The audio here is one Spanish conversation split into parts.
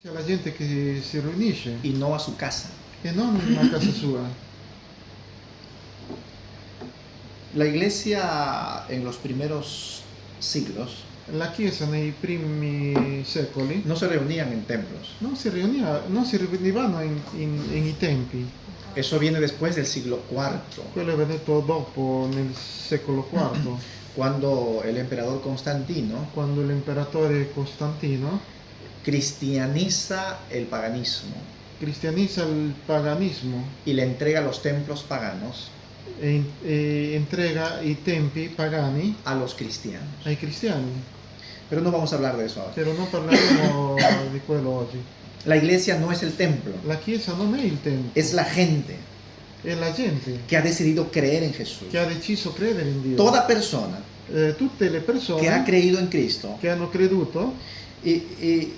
A la gente che si riunisce y no a su casa. e non in una casa sua. La iglesia en los primeros siglos La Chiesa nei primi secoli no se reunían en templos. non si riunivano in i tempi. Eso viene después del siglo IV, Quello è venuto dopo, nel secolo IV, cuando el emperador Constantino quando l'imperatore Costantino cristianiza el paganismo cristianizza il paganismo y le entrega los templos paganos e entrega i tempi pagani a los cristianos. ai cristiani. Pero no vamos a hablar de eso ahora. Però non parleremo di quello oggi. La iglesia no es el templo, La Chiesa non è il tempio, es la gente è la gente que ha decidido creer en Jesús. che ha deciso credere in Dio. Toda persona Tutte le persone que ha creído en Cristo che hanno creduto y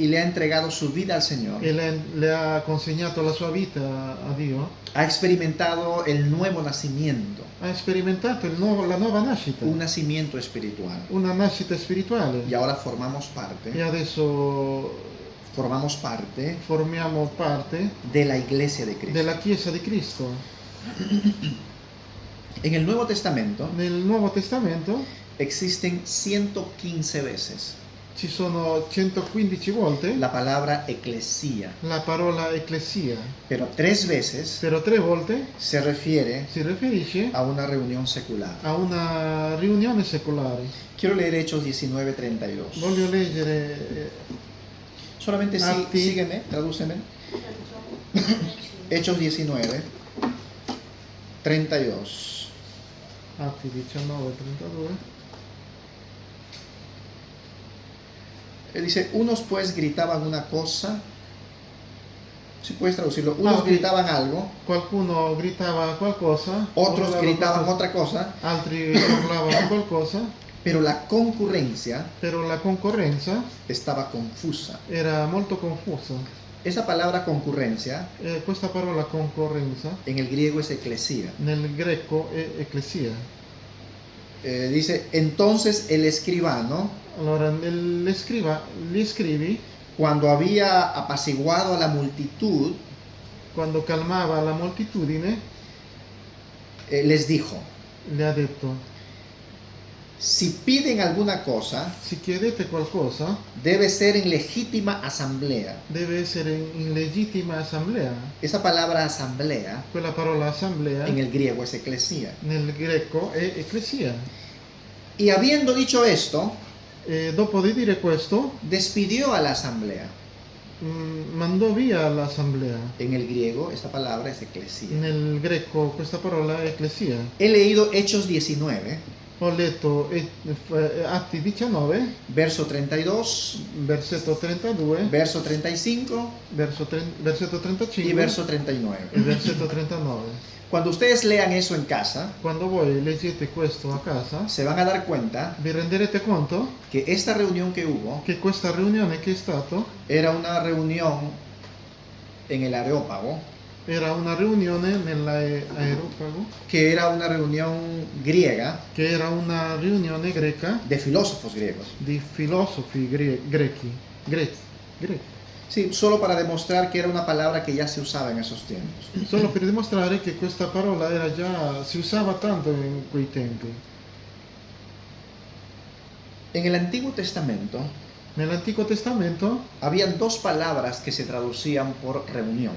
le ha entregado su vida al Señor, e le ha consegnato la sua vita a Dio, ha experimentado el nuevo nacimiento, ha sperimentato la nuova nascita, un nacimiento espiritual. una nascita spirituale. Y ahora formamos E adesso parte formiamo parte de la iglesia de Cristo. della Chiesa di Cristo. En el Nuevo Testamento Nel Nuovo Testamento existen 115 veces ci sono 115 volte la palabra eclesía, la parola ecclesia, pero 3 veces però 3 volte se refiere si riferisce a una reunión secular. a una riunione secolare. Quiero leer Hechos 19:32. Voglio leggere Solamente Atti. sígueme, tradúceme. Hechos 19:32. Atti 19:32. Dice, unos pues gritaban una cosa, si puedes traducirlo, unos gritaban algo, Qualcuno gritava qualcosa, otros gritaban otra cosa, altri urlavano qualcosa, pero la concurrencia però la concorrenza estaba confusa. era molto confusa. Esa palabra concurrencia Questa parola concorrenza en el griego es eclesía. nel greco è ecclesia. Dice, entonces el escribano, Allora, gli scrivi, cuando había apaciguado a la multitud, quando calmava la moltitudine, les dijo, le ha detto: si piden alguna cosa, se chiedete qualcosa, debe ser en legítima asamblea. deve essere in legittima assemblea. Esa palabra asamblea Quella parola assemblea en el griego es eclesía. nel greco è ecclesia. Y habiendo dicho esto, E dopo di dire questo, despidió a la asamblea. mandò via l'assemblea. En el griego esta palabra es eclesía. Nel greco questa parola è ecclesia. He leído Hechos 19, Ho letto Atti 19, verso 32, versetto 32, verso 35 versetto 35 y verso 39. e versetto 39. Cuando ustedes lean eso en casa, Quando voi leggete questo a casa, se van a dar cuenta vi renderete conto que esta reunión que hubo che questa riunione che è stata era una reunión en el Areópago, era una riunione nell'Aeropago, que era una reunión griega che era una riunione greca de filósofos griegos. di filosofi greci. Sí, solo para demostrar que era una palabra que ya se usaba en esos tiempos. Solo per dimostrare che questa parola si usava tanto in quei tempi. En el Antiguo Testamento Nell'Antico Testamento habían 2 palabras que se traducían por reunión.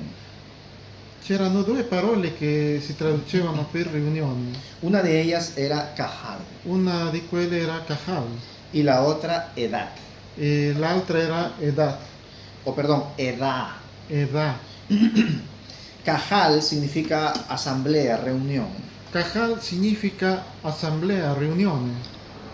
c'erano 2 parole che si traducevano per riunioni. Una de ellas era kahal Una di quelle era kahal y la otra edat, e l'altra era edat. Edá. Edà. Kahal significa asamblea, reunión. Kahal significa assemblea, riunione.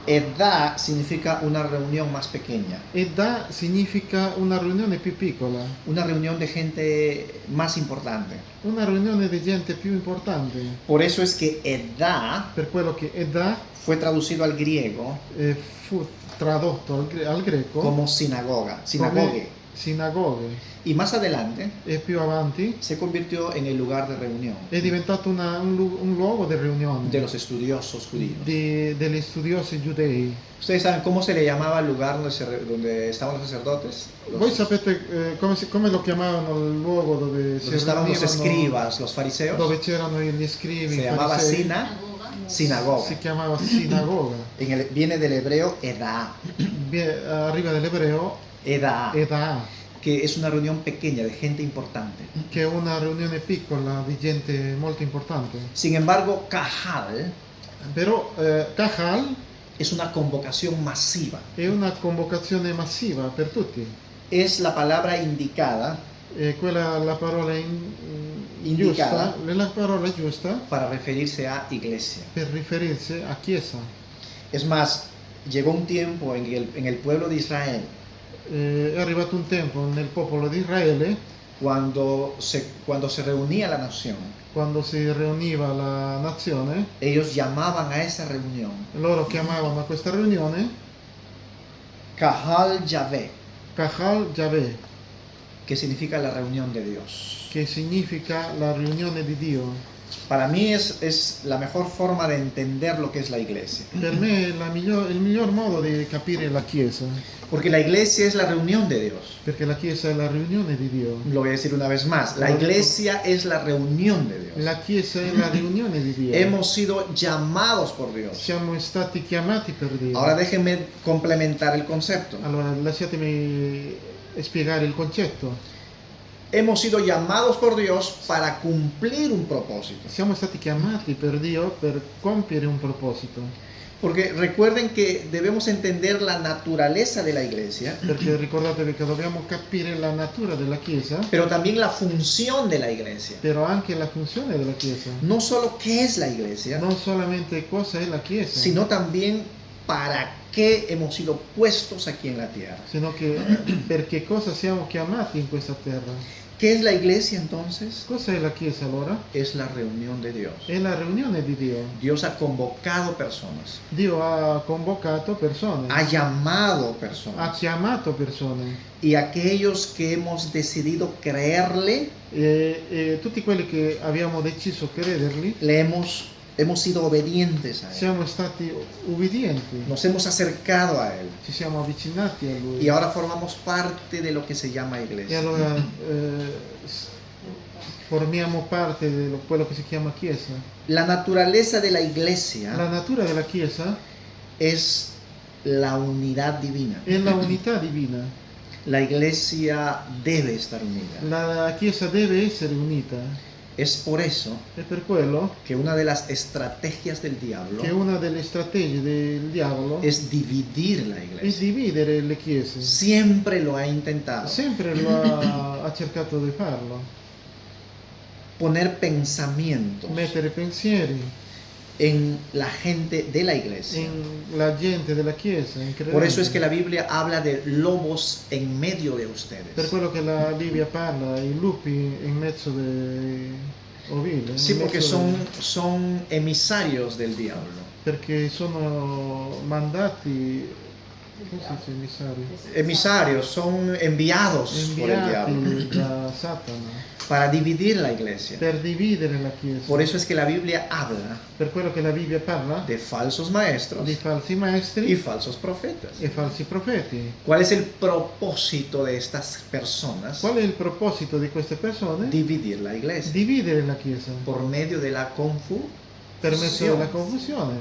Edá significa una reunión más pequeña, Edà significa una riunione più piccola, una reunión de gente más importante. una riunione di gente più importante. Por eso es que Edá Per quello che Edà fue traducido al griego fu tradotto al greco como sinagoga, sinagoge. sinagoghe y más adelante e più avanti se convirtió en el lugar de reunión è diventato un luogo di riunione de los estudiosos judíos. degli studiosi giudei. ¿Ustedes saben cómo se le llamaba el lugar donde estaban los sacerdotes? Voi sapete come lo chiamavano il luogo dove si Donde estaban los riunivano, escribas, los fariseos. dove c'erano gli scrivi, Se i llamaba farisei? sinagoga. Si chiamava sinagoga. Viene del hebreo edah, Arriva dall'ebreo edah, Edah, que es una reunión pequeña de gente importante. che è una riunione piccola di gente molto importante. Sin embargo, kahal Però Kahal es una convocación masiva. è una convocazione massiva per tutti. Es la palabra indicada Quella la parola Indicata. giusta, la parola giusta para referirse a iglesia. per riferirsi a chiesa. Es más, llegó un tiempo en el pueblo de Israel È arrivato un tempo nel popolo di Israele, cuando se reunía la nación, quando si riuniva la nazione, ellos llamaban a esa reunión loro chiamavano a questa riunione Kahal Yahvé, Kahal Yahvé, que significa la reunión de Dios. che significa la riunione di Dio. Para mí es la mejor forma de entender lo que es la iglesia. Per me è il miglior modo di capire la chiesa, Porque la iglesia es la reunión de Dios. perché la chiesa è la riunione di Dio. Lo voy a decir una vez más. La iglesia es la reunión de Dios. La chiesa è la riunione di Dio. Hemos sido llamados por Dios. Siamo stati chiamati per Dio. Ahora déjenme complementar el concepto. Allora, lasciatemi spiegare il concetto. Hemos sido llamados por Dios para cumplir un propósito. Siamo stati chiamati per Dio per compiere un proposito. Porque recuerden que debemos entender la naturaleza de la iglesia, Perché ricordatevi che dobbiamo capire la natura della chiesa, pero también la función de la iglesia. però anche la funzione della chiesa. No solo qué es la iglesia, Non solamente cosa è la chiesa, sino también para qué hemos sido puestos aquí en la tierra. sino che per che cosa siamo chiamati in questa terra. ¿Qué es la iglesia entonces? Cosa è la chiesa allora? Es la reunión de Dios. È la riunione di Dio. Dios ha convocado personas, Dio ha convocato persone, ha llamado ha personas, chiamato persone y aquellos que hemos decidido creerle, e tutti quelli che abbiamo deciso crederli hemos sido obedientes a Él. siamo stati ubbidienti, Nos hemos acercado a Él. ci siamo avvicinati a Lui Y ahora formamos parte de lo que se llama e iglesia. allora formiamo parte di quello che si chiama chiesa. La naturaleza de la La iglesia natura della chiesa es la unidad divina. è la unità divina. La iglesia debe estar unida. La chiesa deve essere unita. Es por eso È per quello que una de las estrategias del diablo che una delle strategie del diavolo es dividir la è iglesia. dividere le chiese. Siempre lo ha intentado. Sempre ha cercato di farlo. Poner pensamientos Mettere pensieri en la gente de la iglesia. in la gente della chiesa. In Por eso es que la Biblia habla de lobos en medio de Per ustedes. quello che la Bibbia parla, i lupi in mezzo dei ovili. Sí, in porque mezzo son emisarios del diablo. perché sono mandati, come si dice emisari? Emisarios, son enviados por el diablo Inviati da Satana para dividir la iglesia. per dividere la chiesa. Por eso es que la Biblia habla Per quello che la Bibbia parla de falsos maestros di falsi y maestri falsos profetas. e falsi profeti. ¿Cuál es el propósito de estas personas? Qual è il proposito di queste persone? Dividir la iglesia Dividere la chiesa por medio de la confusión. per mezzo della confusione.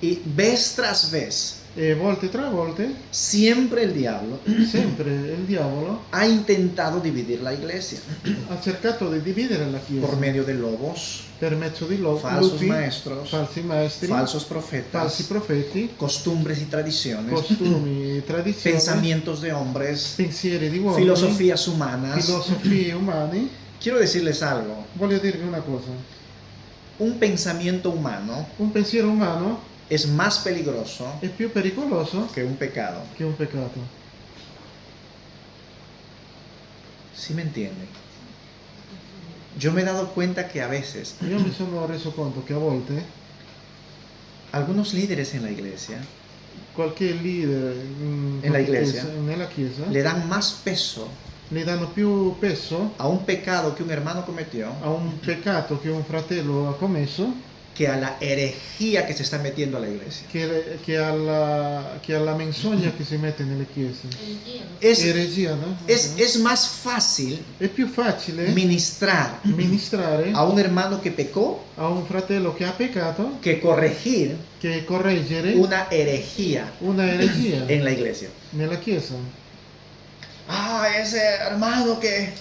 Y vez tras vez, E volte tra volte, siempre el diablo sempre il diavolo ha intentado dividir la iglesia ha cercato di dividere la chiesa por medio de lobos, per mezzo di falsos lupi, maestros, falsi maestri, falsos profetas, falsi profeti, costumbres y tradiciones, costumi, tradizioni, pensamientos de hombres, pensieri di uomini, filosofías humanas. filosofie umane. Quiero decirles algo, Voglio dirvi una cosa, un pensamiento humano un pensiero umano es más peligroso è più pericoloso que un pecado. che un peccato. ¿Sí me entienden? Yo me he dado cuenta que a veces Io mi sono reso conto che a volte algunos líderes en la iglesia qualche leader Nella iglesia. nella chiesa le dan más peso le danno più peso a un pecado que un hermano cometió a un peccato che un fratello ha commesso que a la herejía que se está metiendo a la iglesia. che alla menzogna che si mette nelle chiese. Es, Eresia, no? es más fácil È più facile ministrar ministrare a un hermano que pecó a un fratello che ha peccato que corregir che correggere una herejía una eresia en la iglesia. nella chiesa. Ah, ese hermano que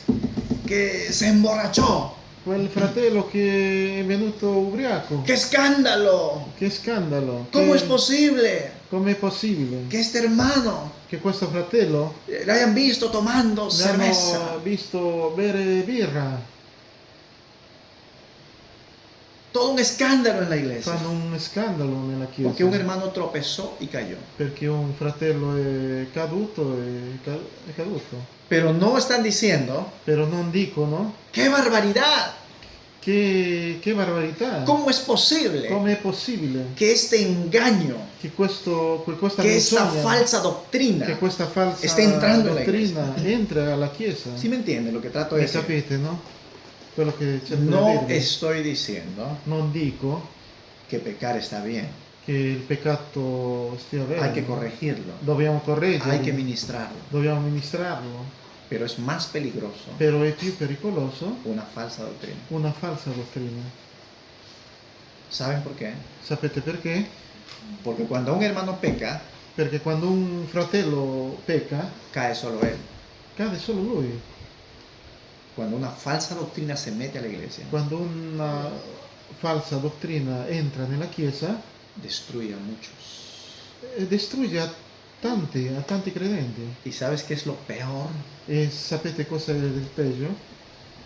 se emborrachó. Quel fratello che è venuto ubriaco. ¡Qué escándalo! Che scandalo! ¿Cómo Che- es posible Com'è possibile que este hermano che questo fratello le hayan visto tomando cerveza? l'hanno visto bere birra? Todo un escándalo en la iglesia. Fanno un scandalo nella chiesa. Porque un hermano tropezó y cayó. Perché un fratello è caduto è caduto. Pero no están diciendo, Però non dicono ¡qué barbaridad! che barbarità. ¿Cómo es posible Come è possibile que este engaño, che questa que esta menzogna, falsa doctrina, che questa falsa sta entrando nella dottrina entra alla chiesa? ¿sí me entiende lo que trato de E decir? sapete, no? Quello che cerco No di dirvi. estoy diciendo Non dico que pecar está bien, che il peccato stia bene. hay que corregirlo, Dobbiamo correggerlo. hay que ministrarlo, Dobbiamo ministrarlo. pero es más peligroso Però è più pericoloso una falsa doctrina. una falsa dottrina. ¿Saben por qué? Sapete perché? Porque cuando un hermano peca, Perché quando un fratello pecca, cae solo él. cade solo lui. Cuando una falsa doctrina se mete a la iglesia, Quando una falsa dottrina entra nella chiesa, destruye a muchos. distrugge a tanti credenti. ¿Y sabes qué es lo peor? E sapete cosa è il peggio?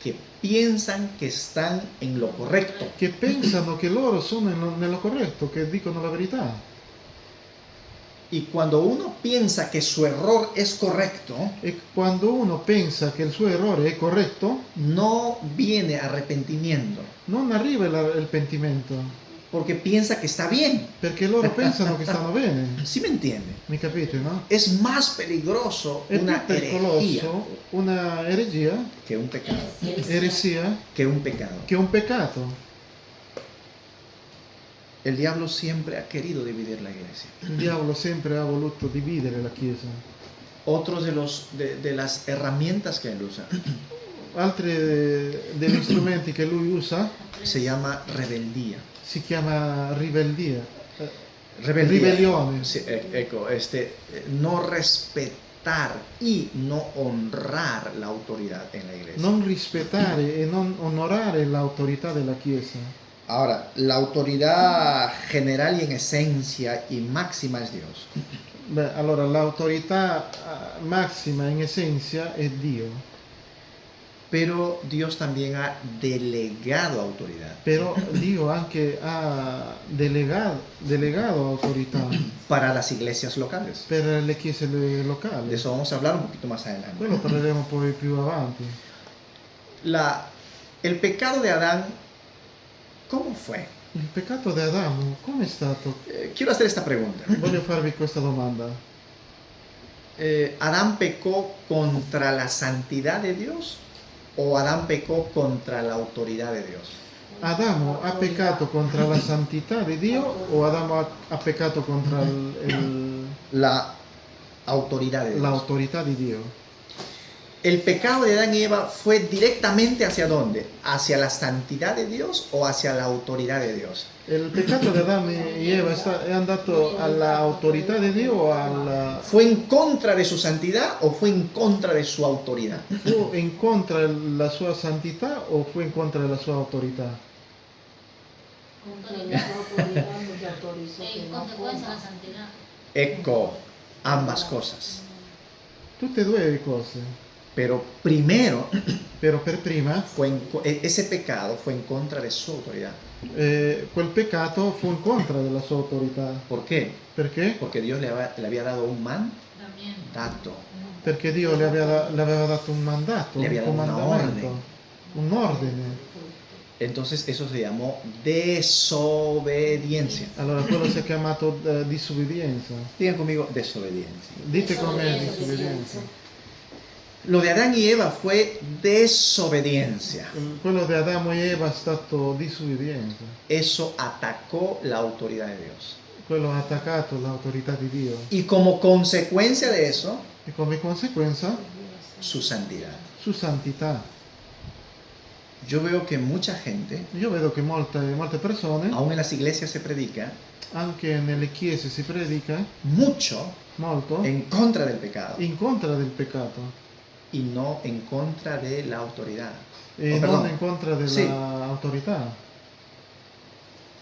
Que piensan que están en lo correcto. Che pensano che loro sono nello corretto, che dicono la verità. Y cuando uno piensa que su error es correcto, E quando uno pensa che il suo errore è corretto, no viene arrepentimiento, non arriva il pentimento, porque piensa que está bien. perché loro pensano che stanno bene. ¿Sí me entiende? Mi capite, no? Es más peligroso È più una herejía pericoloso una eregia, que un pecado. eresia, Que un pecado. che un peccato. El diablo siempre ha querido dividir la iglesia. Il diavolo sempre ha voluto dividere la Chiesa. Otros de las herramientas que él usa Altri degli strumenti che lui usa se llama rebeldía. si chiama ribeldia, Rebeldía. ribellione. Sí, no respetar y no honrar la autoridad en la iglesia. Non rispettare e non onorare l'autorità della Chiesa. Ahora, la autoridad general y en esencia y máxima es Dios. Beh, allora l'autorità massima in essenza è Dio, Pero Dios también ha delegado autoridad. però Dio anche ha delegato autorità Para las iglesias locales. per le chiese De locali. eso vamos a hablar un poquito más adelante. Quello parleremo poi più avanti. El pecado de Adán, ¿cómo fue? Il peccato di Adamo, come è stato? Quiero hacer esta pregunta. Voglio farvi questa domanda. ¿Adán pecó contra la santidad de Dios o Adán pecó contra la autoridad de Dios? Adamo ha peccato contro la santità di Dio o Adamo ha peccato contro La autoridad de Dios. l'autorità di Dio? ¿El pecado de Adán y Eva fue directamente hacia dónde? ¿Hacia la santidad de Dios o hacia la autoridad de Dios? Il peccato di Adamo e Eva è andato all'autorità di Dio o ¿Fue en contra de su santidad o fue en contra de su autoridad? fu incontra la sua santità o fu incontra la sua autorità? Contro la sua autorità non ti autorizzo E che in non conseguenza può. la santità. Ecco, ambas cosas. Tutte e due le cose. Pero primero, Però per prima ese pecado fue en contra de su autoridad. quel peccato fu incontra della sua autorità. ¿Por qué? Perché? Porque Dios le había dado un También. mandato. Perché Dio le aveva dato un mandato, Le aveva un dato una comandamento, un ordine. Entonces eso se llamó desobediencia. Allora quello si è chiamato disobbedienza. Digan conmigo, desobediencia. Dite com'è disobbedienza. Lo de Adán y Eva fue desobediencia. Quello di Adamo e Eva è stato disobbedienza. Eso atacó la autoridad de Dios. Quello ha attaccato l'autorità di Dio Y como consecuencia de eso, e come conseguenza su santidad. su santità. Yo veo que mucha gente, Io vedo che molte persone, aún en las iglesias se predica anche nelle chiese si predica mucho molto en contra del pecado in contra del peccato y no en contra de la autoridad. e Oh, non perdón. in contra della Sì. autorità.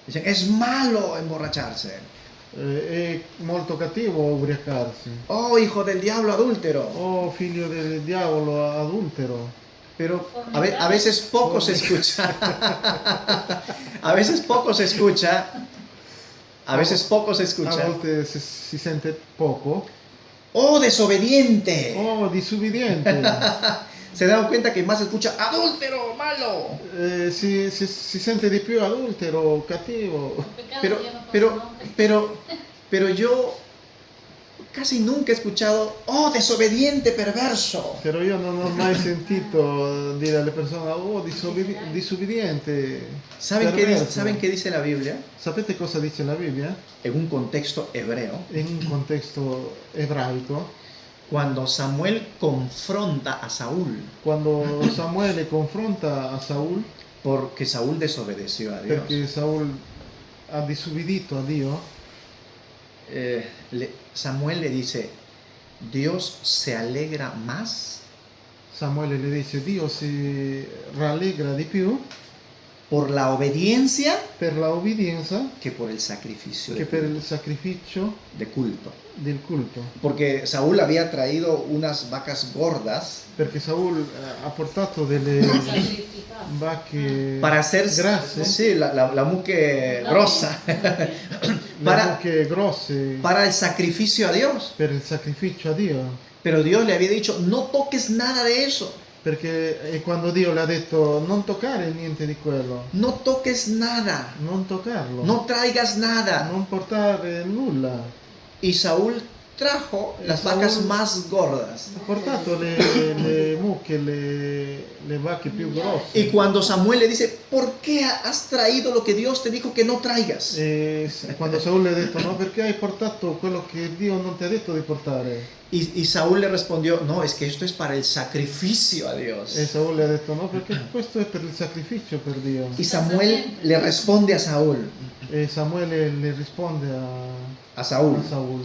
Dicen, es malo emborracharse. È molto cattivo ubriacarsi. Oh, hijo del diablo adúltero. Oh, figlio del diavolo adultero. Pero a veces poco se escucha. A veces poco se escucha. A veces poco se A escucha. volte si sente poco. Oh, desobediente. Oh, disubbidiente. Se dan cuenta que más se escucha adúltero, malo. Si sente di più adultero, cattivo. Pero yo casi nunca he escuchado, oh, desobediente, perverso. Però io non ho mai sentito dire alle persone, oh, disubbidiente. Perverso. ¿Saben qué dice la Biblia? Sapete cosa dice la Bibbia? En un contexto hebreo, In un contesto ebraico, cuando Samuel confronta a Saúl, quando Samuele confronta a Saul, porque Saúl desobedeció a Dios, perché Saul ha disubbidito a Dio, Samuel le dice, Dios se alegra más Samuele le dice, Dio si rallegra di più por la obediencia per la obbedienza que por el sacrificio che per il sacrificio de culto. del culto. Porque Saúl había traído unas vacas gordas Perché Saul ha portato delle Sacrificato. vacche para hacer grasse, sí, la muque grosa le para, vacche grosse para el sacrificio a Dios. per il sacrificio a Dio. Pero Dios le había dicho, no toques nada de eso, Perché quando Dio le ha detto non toccare niente di quello, no toques nada, non toccarlo, no traigas nada. non portare nulla. Y Saúl trajo las Saúl- vacas más gordas. Ha portato le mucche, le vacche più grosse. Y cuando Samuel le dice, ¿por qué has traído lo que Dios te dijo que no traigas? E quando Saul le ha detto no, perché hai portato quello che Dio non ti ha detto di portare? Y Saúl le respondió, no, es que esto es para el sacrificio a Dios. E Saul le ha detto no, perché questo è per il sacrificio per Dio. Y Samuel le responde a Saúl, E Samuele le risponde a Saúl, a Saul,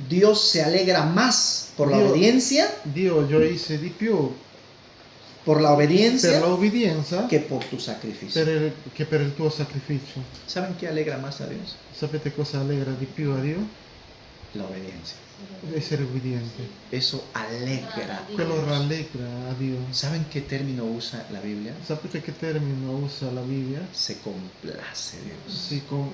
Dios se alegra más por la Dios- obediencia, Dio gioisce di più por la per obediencia l'obbedienza que por tu sacrificio. che per il tuo sacrificio. ¿Saben qué alegra más a Dios? Sapete cosa allegra di più a Dio? La obediencia. Essere obbediente. Eso alegra. Quello rallegra a Dio. ¿Saben qué término usa la Biblia? Sapete che termine usa la Bibbia? Se complace Dios.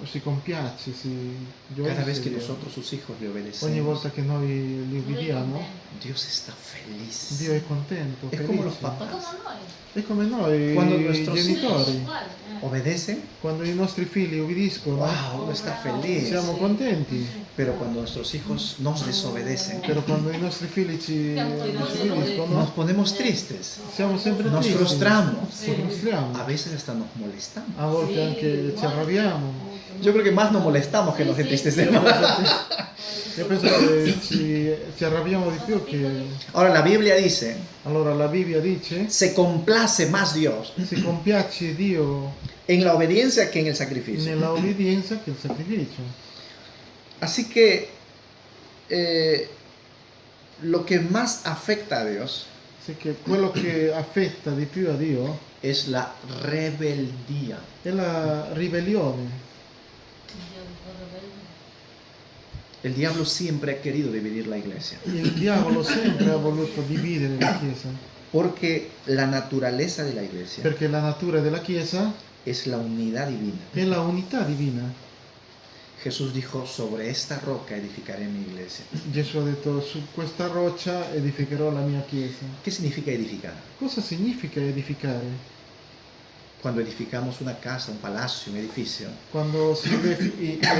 Si compiace, si gioisce Cada vez que Dio. nosotros, sus hijos, le Ogni obedecemos, volta che noi li obbediamo, Dios está feliz. Dio è contento, Es como los felice. papás. Come noi. È come noi, Quando i nuestros genitori. Uguale, Obedecen, Quando i nostri figli obbediscono, wow, uno está feliz. siamo contenti. Pero cuando nuestros hijos nos desobedecen, Però quando i nostri figli ci Siamo i nostri nos disobbediscono, ponemos tristes, siamo sempre nos tristi. frustramos, Ci frustriamo. a veces hasta nos molestamos. A volte anche ci arrabbiamo. Yo creo que más nos molestamos que nos entristecemos. Io penso che ci arrabbiamo di più che... Ahora la Biblia dice, Allora la Bibbia dice, se complace más Dios si compiace Dio en la obediencia que en el sacrificio. nella obbedienza che il sacrificio. Así que lo que más afecta a Dios Sì che quello che affetta di più a Dio es la rebeldía. è la ribellione. El diablo siempre ha querido dividir la iglesia, Il diavolo sempre ha voluto dividere la Chiesa, porque la naturaleza de la iglesia perché la natura della Chiesa es la unidad divina. è la unità divina. Jesús dijo, sobre esta roca edificaré mi iglesia. Gesù ha detto, su questa roccia edificherò la mia Chiesa. ¿Qué significa edificar? Cosa significa edificare? cuando edificamos una casa, un palacio, un edificio, Quando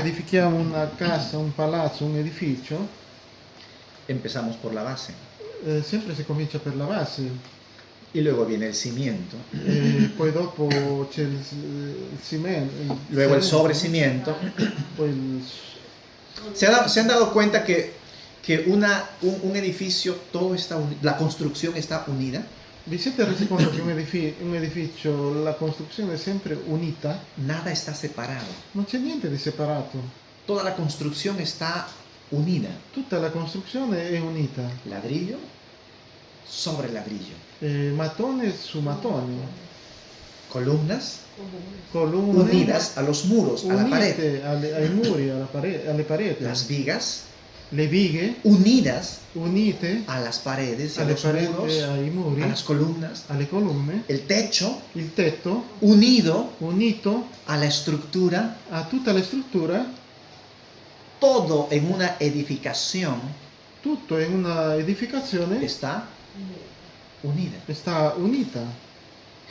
edifichiamo una casa, un palazzo, un edificio, empezamos por la base sempre si comincia per la base. y luego viene el cimiento, E poi dopo c'è il cemento, luego el sobrecimiento. poi il ¿Se han dado cuenta que un edificio, todo está la construcción está unida? Vi siete resi conto che un edificio, la costruzione è sempre unita? Nada está separado. Non c'è niente di separato. Toda la construcción está unida. Tutta la costruzione è unita. Ladrillo sobre ladrillo. Mattone su mattone. Columnas Colonne unidas a los muros, a la pared. unite ai muri, alle pareti. Las vigas Le vighe unidas unite a las paredes, y a alle los muros, pareti, ai muri, a las columnas. alle colonne. El techo Il tetto unido unito a la estructura. a tutta la struttura, Todo en una edificación tutto in una edificazione está unida. sta unita.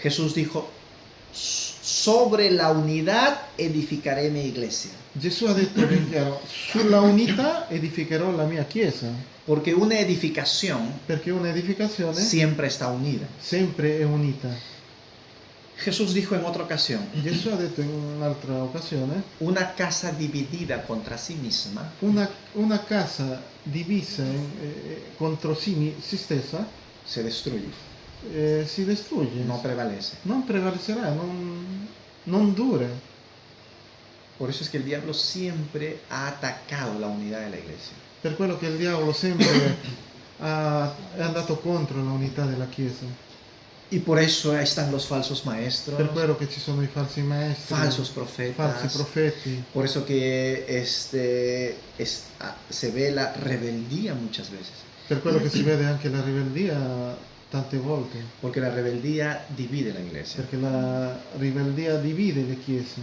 Jesús dijo, sobre la unidad edificaré mi iglesia. Gesù ha detto ben chiaro, sulla unità edificherò la mia chiesa, Porque una edificación perché una edificazione siempre está unida. sempre è unita. Jesús dijo en otra ocasión, Gesù ha detto in un'altra occasione, una casa dividida contra sí misma una casa divisa contro se stessa se destruye, si distrugge, no prevalece. non prevalecerà, non dura. Por eso es que el diablo siempre ha atacado la unidad de la iglesia. Per quello che il diavolo sempre è andato contro l'unità della Chiesa. Y por eso están los falsos maestros, Per quello che ci sono i falsi maestri, falsos profetas. falsi profeti. Por eso que se ve la rebeldía muchas veces. Per quello che si vede anche la ribeldia tante volte. Porque la rebeldía divide la iglesia. Perché la ribeldia divide le chiese.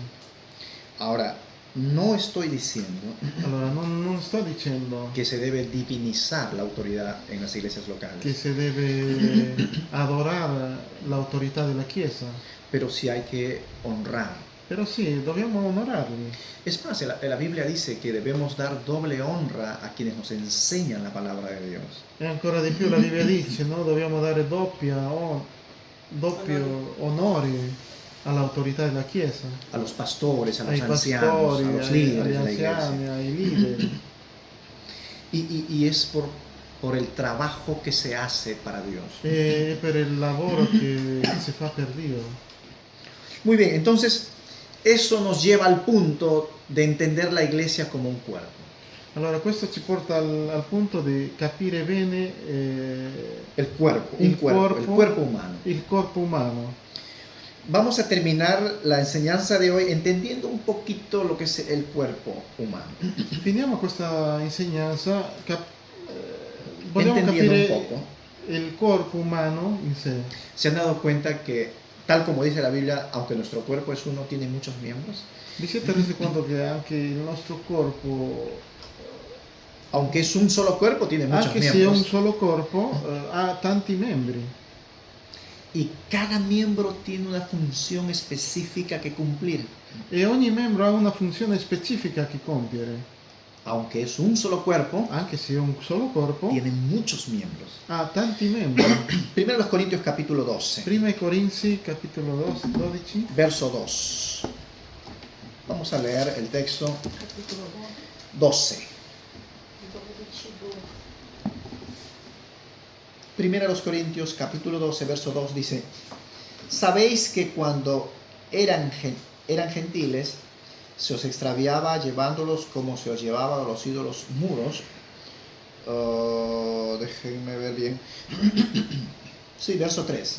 Ahora, no estoy diciendo Allora, non sto dicendo que se debe divinizar la autoridad en las iglesias che locales, si deve adorare l'autorità della Chiesa, pero sí hay que honrar. però sì, dobbiamo onorarli. Es más, la Biblia dice que debemos dar doble honra a quienes nos enseñan la palabra de Dios. E ancora di più la Bibbia dice, no? Dobbiamo dare doppio onore all'autorità della Chiesa, A los pastores, a los ai ancianos, pastori, a los agli líderes de la anziani, iglesia. ai leader. Y es por el trabajo que se hace para Dios. E per il lavoro che si fa per Dio. Muy bien, entonces eso nos lleva al punto de entender la iglesia como un cuerpo. Allora questo ci porta al punto di capire bene El cuerpo, il el cuerpo humano. Il corpo umano. Vamos a terminar la enseñanza de hoy entendiendo un poquito lo que es el cuerpo humano. Finiamo questa insegnanza vogliamo Entendiendo capire un poco. il corpo umano in sé. ¿Se han dado cuenta que, tal como dice la Biblia, aunque nuestro cuerpo es uno, tiene muchos miembros? Vi siete resi conto che anche il nostro corpo, Aunque es un solo cuerpo, tiene muchos anche se è un miembros. solo corpo, ha tanti membri Y cada miembro tiene una función específica que cumplir. e ogni membro ha una funzione specifica che compiere. Aunque es un solo cuerpo, Anche se è un solo corpo, tiene muchos miembros. ha tanti membri. Primero los Corintios capítulo 12, Prima ai Corinzi, capitolo 12, verso 2. Vamos a leer el texto Capitolo 12. 12, 2. Primero los Corintios capítulo 12, verso 2 dice, sabéis que cuando eran gentiles, se os extraviaba llevándolos como se os llevaba a los ídolos mudos. Déjenme ver bien. Sí, verso 3.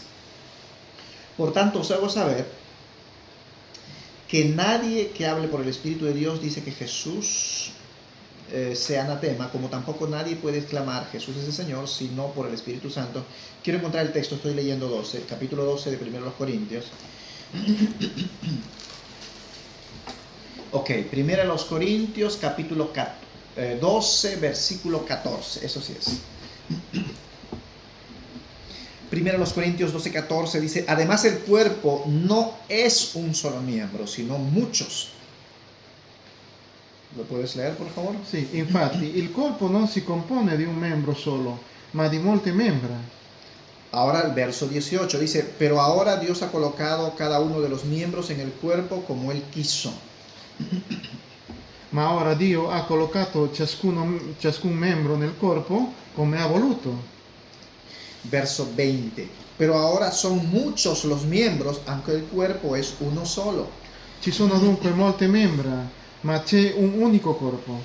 Por tanto, os hago saber que nadie que hable por el Espíritu de Dios dice que Jesús sea anatema, como tampoco nadie puede exclamar Jesús es el Señor, sino por el Espíritu Santo. Quiero encontrar el texto, estoy leyendo capítulo 12 de 1 Corintios. Ok, 1 Corintios, capítulo 12, versículo 14, eso sí es. 1 Corintios 12:14 dice, además el cuerpo no es un solo miembro, sino muchos. ¿Lo puedes leer, por favor? Sì, infatti il corpo non si compone di un membro solo, ma di molte membra. Ahora el verso 18 dice, pero ahora Dios ha colocado cada uno de los miembros en el cuerpo como Él quiso. Ma ora Dio ha collocato ciascun membro nel corpo come ha voluto. Verso 20, pero ahora son muchos los miembros, aunque el cuerpo es uno solo. Ci sono dunque molte membra, ma c'è un unico corpo.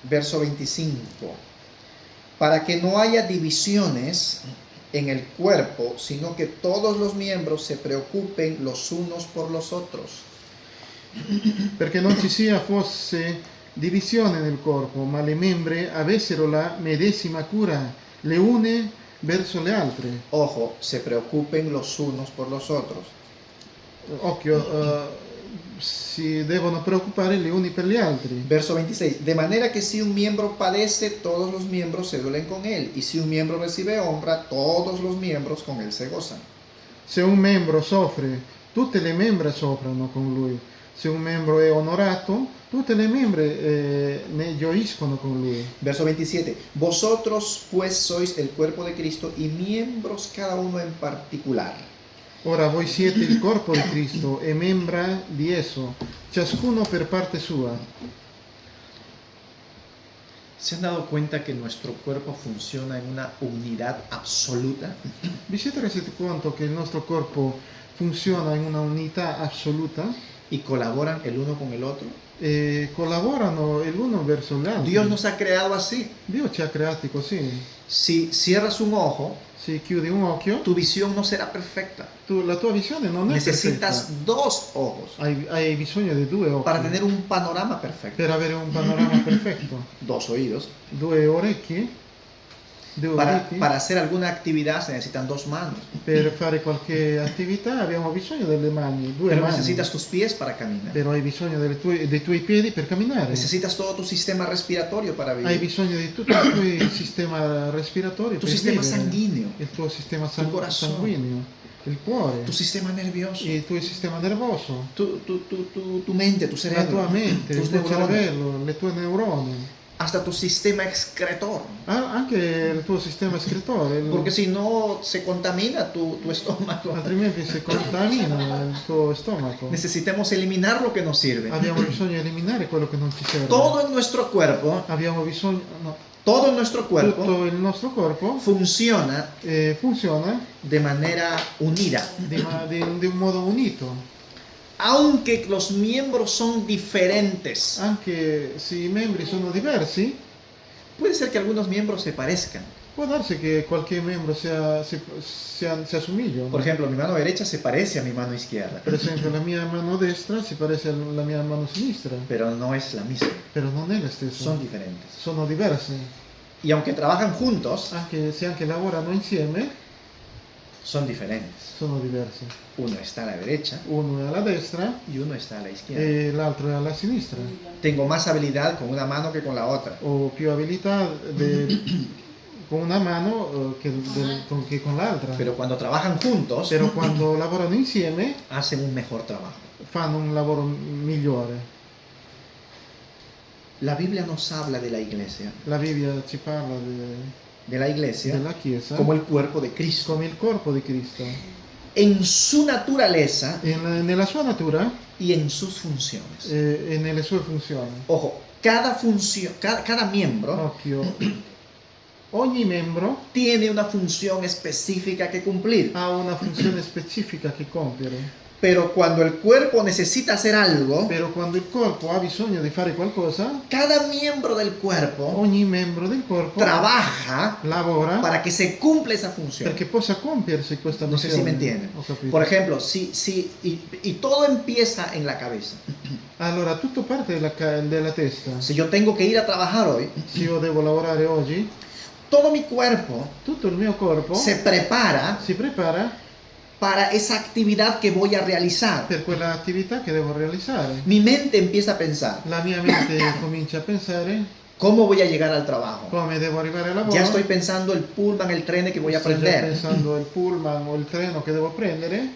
Verso 25, para que no haya divisiones en el cuerpo, sino que todos los miembros se preocupen los unos por los otros. Perché non ci fosse divisione nel corpo, ma le membre avessero la medesima cura, le une verso le altre. Ojo, se preocupen los unos por los otros. Occhio, si devono preoccupare gli uni per gli altri. Verso 26, de manera que si un miembro padece, todos los miembros se duelen con él, y si un miembro recibe honra, todos los miembros con él se gozan. Se un membro soffre, tutte le membra soffrono con lui. Se un membro è onorato, tutte le membre ne gioiscono con lui. Verso 27, vosotros pues sois el cuerpo de Cristo y miembros cada uno en particular. Ora voi siete il corpo di Cristo e membra di esso, ciascuno per parte sua. ¿Se han dado cuenta que nuestro cuerpo funciona en una unidad absoluta? Vi siete resi conto che il nostro corpo funziona in una unità assoluta Y colaboran el uno con el otro. e collaborano l'uno verso l'altro? Dios nos ha creado así. Dio ci ha creati così. Si cierras un ojo, Se chiudi un occhio, tu visión no será perfecta. la tua visione non è Necesitas perfetta. dos ojos Hai bisogno di due occhi para tener un panorama perfecto. per avere un panorama perfetto. Dos oídos. Due orecchi, due uditi. Para hacer alguna actividad se necesitan dos manos. Per fare qualche attività abbiamo bisogno delle mani, due Pero mani. necesitas tus pies para caminar. Però hai bisogno dei tuoi piedi per camminare. Necesitas todo tu sistema respiratorio para Hai vivir. bisogno di tutto il tuo sistema respiratorio Tu per sistema vivere. sanguíneo. Il tuo sistema Tu corazón. sanguigno, il cuore, Tu sistema nervioso. il tuo sistema nervoso, Tu mente, tu la cerebro. tua mente, tus il tuo neuronas. cervello, le tue neuroni, Hasta tu sistema excretor. anche il tuo sistema escretore. Porque si no se contamina tu estómago. Altrimenti si contamina il tuo stomaco. Necesitamos eliminar lo que nos sirve. Abbiamo bisogno di eliminare quello che non ci serve. Todo en nuestro cuerpo, Abbiamo bisogno, no, todo en nuestro cuerpo tutto il nostro corpo funciona funziona de manera unida. di un modo unito. Aunque los miembros son diferentes, Anche se i membri sono diversi, puede ser que algunos miembros se parezcan. può darsi che qualche membro si assomiglia. Por ejemplo, mi mano derecha se parece a mi mano izquierda, Per esempio, la mia mano destra si parece alla mia mano sinistra, pero no es la misma. però non è la stessa. Son diferentes. Sono diverse. Y aunque trabajan juntos, Anche se lavorano insieme, son diferentes. sono diverse. Uno está a la derecha Uno è alla destra y uno está a la izquierda. e l'altro è alla sinistra. Tengo más habilidad con una mano que con la otra. Ho più abilità con una mano che con l'altra. Pero cuando trabajan juntos, Però quando lavorano insieme hacen un mejor trabajo. fanno un lavoro migliore. La Biblia nos habla de la iglesia, La Bibbia ci parla della Chiesa como el cuerpo de Cristo. come il corpo di Cristo. En su naturaleza Nella sua natura y en sus funciones. e nelle sue funzioni. Ojo, cada miembro Occhio, ogni membro tiene una función específica que cumplir. ha una funzione specifica che compiere. Pero cuando el cuerpo necesita hacer algo, Però quando il corpo ha bisogno di fare qualcosa, cada miembro del cuerpo ogni membro del corpo trabaja lavora para que se cumpla esa función. perché possa compiersi questa No sé missione. si me entienden. Ho capito. Por ejemplo, y todo empieza en la cabeza. Allora, tutto parte della testa. Si yo tengo que ir a trabajar hoy, Se io devo lavorare oggi, todo mi cuerpo tutto il mio corpo se prepara si prepara para esa actividad que voy a realizar. per quella attività che devo realizzare. Mi mente empieza a pensar, La mia mente comincia a pensare, ¿Cómo voy a llegar al trabajo? come devo arrivare al lavoro, Ya estoy pensando el pullman, el tren que voy a sto già prender. pensando al pullman o il treno che devo prendere,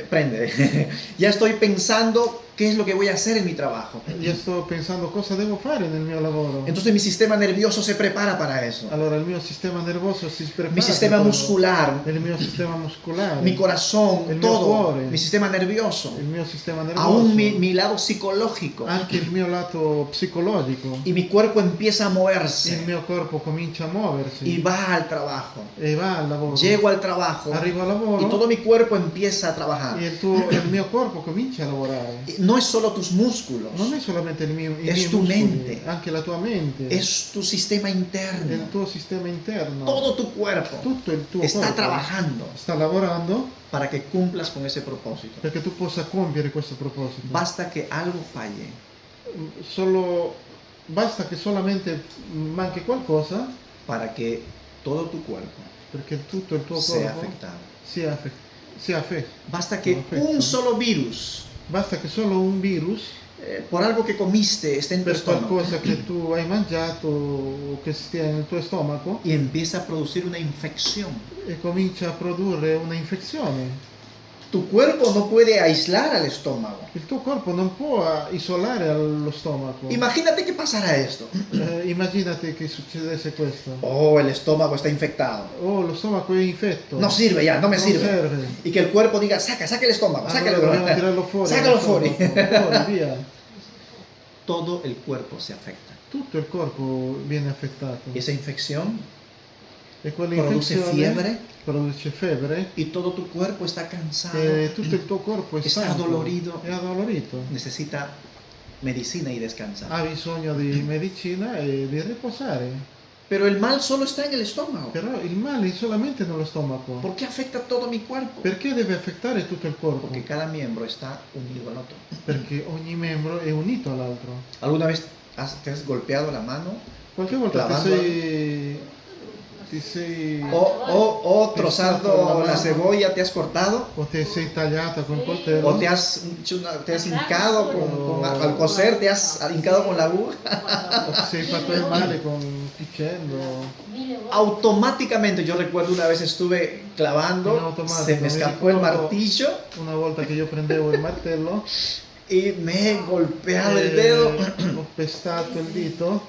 Prende. Ya estoy pensando qué es lo que voy a hacer en mi trabajo. io sto pensando cosa devo fare nel mio lavoro. Entonces mi sistema nervioso se prepara para eso. Allora il mio sistema nervoso si prepara, Mi sistema per quello. muscular, Il mio sistema muscolare, mi corazón, El mio todo. cuore. Mi sistema nervioso. il mio sistema nervoso, Aún mi lado psicológico. anche il mio lato psicologico. Y mi cuerpo empieza a Il moverse. mio corpo comincia a muoversi Y va al trabajo. e va al lavoro. Llego al trabajo. Arrivo al lavoro Y todo mi cuerpo empieza a trabajar. e il mio corpo comincia a lavorare. No es solo tus músculos. Non è solamente i miei Es tu muscoli, mente. anche la tua mente, Es tu sistema il interno. tuo sistema interno, Todo tu cuerpo tutto il tuo está corpo trabajando sta lavorando para que cumplas con ese propósito. perché tu possa compiere questo proposito. Basta que algo falle Basta che solamente manchi qualcosa para que todo tu cuerpo perché tutto il tuo sea corpo afectado. sia affetto. Basta que Perfecto. un solo virus, Basta che solo un virus, por algo que comiste, esté en tu per estómago qualcosa che tu hai mangiato o che stia nel tuo stomaco, y empieza a producir una infección. e comincia a produrre una infezione. Tu cuerpo no puede aislar al estómago. Il tuo corpo non può isolare lo stomaco. Imagínate que pasara esto. Immaginate che succedesse questo. Oh, el estómago está infectado. Oh, lo stomaco è infetto. No sirve ya, no me Non sirve. serve. Y que el cuerpo diga, saca el estómago, Allora sácalo. dobbiamo tirarlo fuori. Sácalo lo stomaco. Fuori, via. Todo el cuerpo se afecta. Tutto il corpo viene affettato. Y esa infección E quella produce infezione fiebre produce febbre y todo tu cuerpo está cansado. e tutto il tuo corpo è Está stanco, dolorido. è addolorito. Necesita medicina y descansar. Ha bisogno di medicina e di riposare. Pero el mal solo está en el estómago. Però il male è solamente nello stomaco. ¿Por qué afecta todo mi cuerpo? Perché deve affettare tutto il corpo? Porque cada miembro está unido al otro. Perché ogni membro è unito all'altro. ¿Alguna vez te has golpeado la mano? Qualche volta Clavando ti sei O trozando Exacto, la cebolla, te has cortado? o te sei tagliata con coltello ¿O te has hincado al coser, te has hincado con la aguja? o ti sei fatto del male con cucendo. Automáticamente, yo recuerdo una vez estuve En clavando, automático, se me me escapó el ricordo- martillo Una volta che io prendevo il martello y me he golpeado el dedo. ho pestato il dito.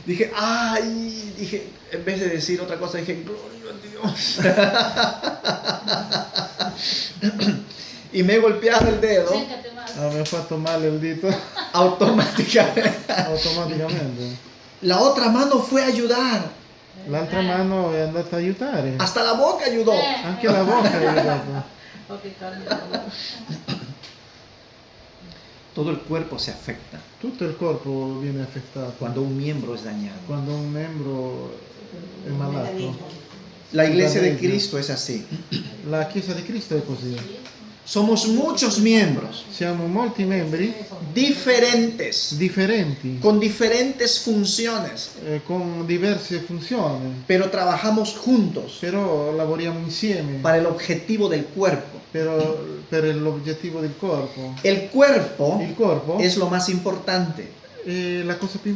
Dije, ay, dije, en vez de decir otra cosa, dije, gloria a Dios. Y me he golpeado el dedo Sécate más. Mi ha fatto male il dito automáticamente. automaticamente. La otra mano fue a ayudar. L'altra mano è andata a aiutare. Hasta la boca ayudó. Anche la bocca è aiutata. Ok, carne. Todo el cuerpo se afecta Tutto il corpo viene affettato cuando un miembro es dañado. quando un membro è malato. La iglesia de Cristo es así. La Chiesa di Cristo è così. Somos muchos miembros Siamo molti membri diferentes, differenti, con diferentes funciones, con diverse funzioni, pero trabajamos juntos però lavoriamo insieme para el objetivo del cuerpo. per l'obiettivo del corpo. El cuerpo Il corpo es lo más importante. è la cosa più